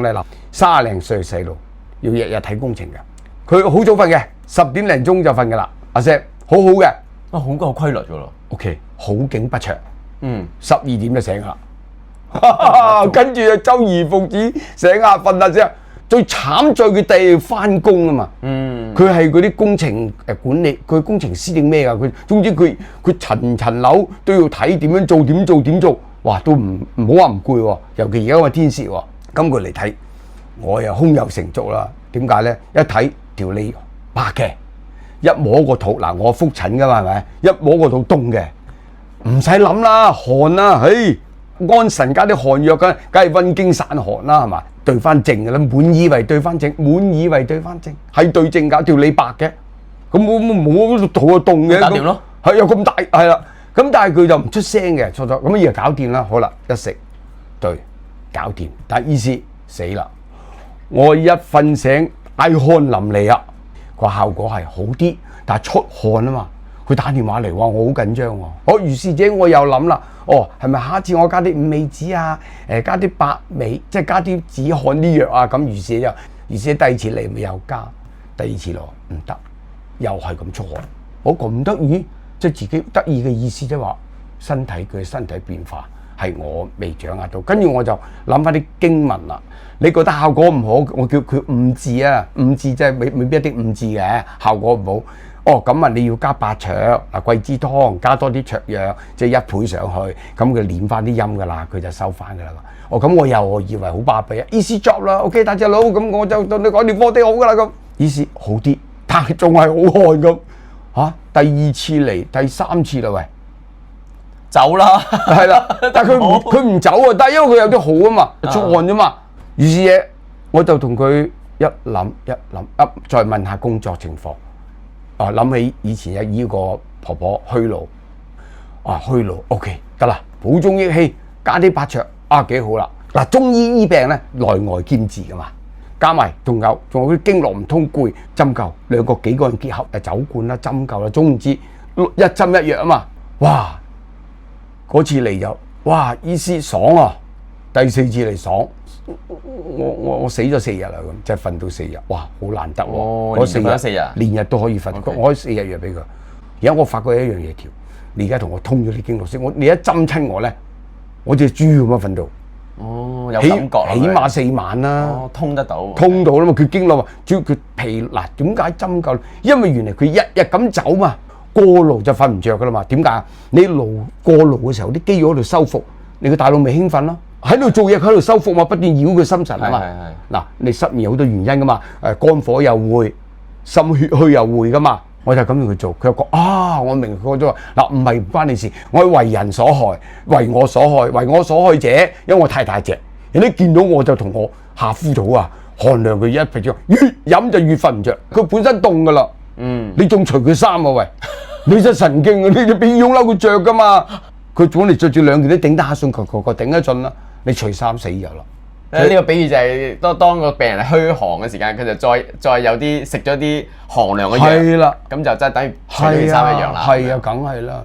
病咧嗱，30零歲細路要日日睇工程嘅，佢好早瞓嘅，10點零鐘就瞓㗎啦。阿 Sir 好好嘅，好夠規律㗎咯。OK， 好景不長，12點就醒啦。跟住就周而復始醒下瞓下先。最慘在佢哋翻工啊嘛，佢係嗰啲工程管理，佢工程師定咩㗎？佢總之佢層樓都要睇點樣做點做，哇都唔好話唔攰喎。尤其而家個天蝕喎，咁佢嚟睇，我又胸有成竹啦。點解咧？一睇條脷白嘅，一摸個肚嗱，我覆診㗎嘛係咪？一摸個肚凍嘅，唔使諗啦，汗啦，嘿！安神加啲汗藥嘅，梗係溫經散寒啦，係嘛？對翻正嘅啦，滿以為對翻正，係對正㗎，條脷白嘅，咁冇肚啊凍嘅，搞掂咯，係有咁大係啦，咁但係佢就唔出聲嘅，錯咁以為搞掂啦，好啦，一食對搞掂，但係意思死啦，我一瞓醒嗌汗淋漓啊，個效果係好啲，但係出汗啊嘛。佢打電話嚟話我好緊張喎，如是者我又諗啦，係咪下次我加啲五味子啊，加啲百味，即係加啲止汗啲藥啊，咁如是者第二次嚟咪又加，第二次咯唔得，又係咁出汗，我咁得意，即係自己得意嘅意思即係話身體變化係我未掌握到，跟住我就諗翻啲經文啦，你覺得效果唔好，我叫佢五字啊，五字即係未必一定五字嘅，效果唔好。咁啊，你要加白芍嗱桂枝湯，加多啲芍藥，即係1倍上去，咁佢練翻啲音噶啦，佢就收翻噶啦。咁我又以為好巴閉啊 ，easy job 啦 ，OK 大隻佬，咁我就同你講條科啲好噶啦咁，easy 好啲，但係仲係好汗咁嚇。第二次嚟，第三次啦喂，走啦，係啦，但係佢唔走啊，但係因為佢有啲好啊嘛，出汗啫嘛。於是嘢我就同佢一諗，再問下工作情況。諗起以前有依個婆婆虛勞，OK 得啦，補中益氣，加啲白芍幾好啦。嗱，中醫醫病咧內外兼治噶嘛，加埋仲有啲經絡唔通攰，針灸幾個人結合，酒罐啦、針灸啦，總之一針一藥啊嘛。哇！嗰次嚟就醫師爽啊，第4次嚟爽。我死咗4日啦，咁即係瞓到4日，哇，好難得喎！嗰4日連日都可以瞓，我4日藥俾佢。而家我發覺一樣嘢，你而家同我通咗啲經絡先，你一針親我咧，我隻豬咁樣瞓到。有感覺起碼4晚啦。通得到。通到啦嘛，佢經絡主要佢疲嗱，點解針灸？因為原來佢日日咁走嘛，過勞就瞓唔着噶啦嘛。點解？你過勞嘅時候，啲肌肉喺度修復，你個大腦咪興奮咯。喺度做嘢，喺度修復嘛，不斷擾佢心神啊嘛。嗱，你失眠有好多原因噶嘛，肝火又會，心血虛又會噶嘛。我就咁樣去做，佢又講我明佢咗嗱，唔係唔關你事，我係為人所害，為我所害，為我所害者，因為我太大隻，人哋見到我就同我下枯土啊，寒涼佢一皮咗，越飲就越瞓唔着，佢本身凍噶啦，你仲除佢衫啊喂，你真神經啊，你就變用褸佢着噶嘛，佢總嚟着住2件都頂得下順，個頂得盡啦。你除衫死咗啦！呢個比喻就係當個病人虛寒嘅時間，佢就再有啲食咗啲寒涼嘅藥，咁就真係等於除衫一樣啦。係啊，梗係啦。